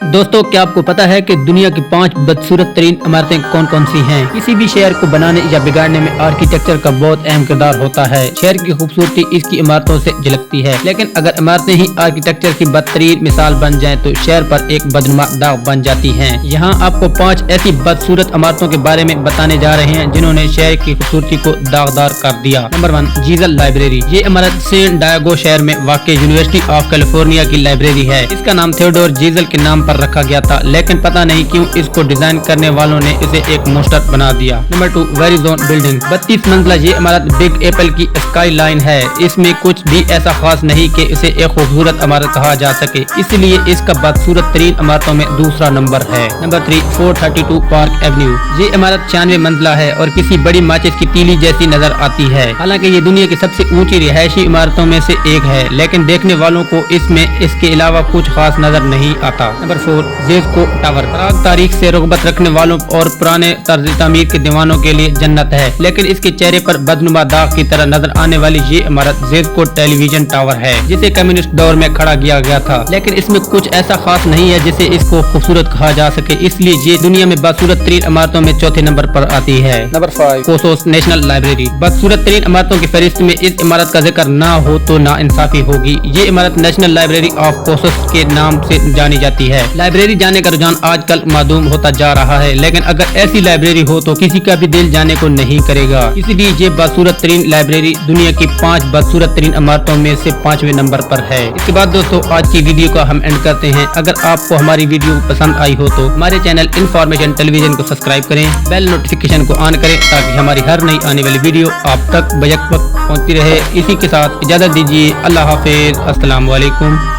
दोस्तों, क्या आपको पता है कि दुनिया की 5 बदसूरत तरीन इमारतें कौन कौन सी हैं? किसी भी शहर को बनाने या बिगाड़ने में आर्किटेक्चर का बहुत अहम किरदार होता है। शहर की खूबसूरती इसकी इमारतों से झलकती है, लेकिन अगर इमारतें ही आर्किटेक्चर की बदतरीन मिसाल बन जाएं तो शहर पर एक बदनुमा दाग बन जाती हैं। यहाँ आपको 5 ऐसी बदसूरत इमारतों के बारे में बताने जा रहे हैं जिन्होंने शहर की खूबसूरती को दागदार कर दिया। Number 1, Geisel library. ये इमारत सैन डायगो शहर में वाक़ यूनिवर्सिटी ऑफ कैलिफोर्निया की लाइब्रेरी है। इसका नाम थियोडोर जीजल के नाम पर रखा गया था, लेकिन पता नहीं क्यों इसको डिजाइन करने वालों ने इसे एक मोस्टर बना दिया। Number 2, Verizon building. 32 मंजिला ये इमारत बिग एप्पल की स्काई लाइन है। इसमें कुछ भी ऐसा खास नहीं कि इसे एक खूबसूरत इमारत कहा जा सके, इसलिए इसका बदसूरत तरीन इमारतों में दूसरा नंबर है। Number 3, 432 park Avenue. ये इमारत 96 मंजिला है और किसी बड़ी माचिस की तीली जैसी नजर आती है। हालांकि ये दुनिया की सबसे ऊंची रिहायशी इमारतों में से एक है, लेकिन देखने वालों को इसमें इसके अलावा कुछ खास नजर नहीं आता। Number 4, ज़ेज़्को tower. प्राग तारीख से रग़बत रखने वालों और पुराने तर्ज तामीर के दीवानों के लिए जन्नत है, लेकिन इसके चेहरे पर बदनुमा दाग की तरह नजर आने वाली ये इमारत ज़ेज़्को टेलीविजन टावर है, जिसे कम्युनिस्ट दौर में खड़ा किया गया था, लेकिन इसमें कुछ ऐसा खास नहीं है जिसे इसको खूबसूरत कहा जा सके, इसलिए ये दुनिया में बदसूरत तरीन इमारतों में चौथे नंबर पर आती है। Number 5, Kosovo national library. बदसूरत तरीन इमारतों की फहरिस्त में इस इमारत का जिक्र ना हो तो ना इंसाफी होगी। ये इमारत नेशनल लाइब्रेरी ऑफ कोसोस के नाम से जानी जाती है। लाइब्रेरी जाने का रुझान आजकल मादूम होता जा रहा है, लेकिन अगर ऐसी लाइब्रेरी हो तो किसी का भी दिल जाने को नहीं करेगा। इसलिए ये बदसूरत तरीन लाइब्रेरी दुनिया की 5 बदसूरत तरीन इमारतों में से 5वें नंबर पर है। इसके बाद दोस्तों, आज की वीडियो को हम एंड करते हैं। अगर आपको हमारी वीडियो पसंद आई हो तो हमारे चैनल इन्फॉर्मेशन टेलीविजन को सब्सक्राइब करें, बेल नोटिफिकेशन को ऑन करें ताकि हमारी हर नई आने वाली वीडियो आप तक बजट वक्त पहुंचती रहे। इसी के साथ इजाजत दीजिए। अल्लाह हाफिज। अस्सलाम वालेकुम।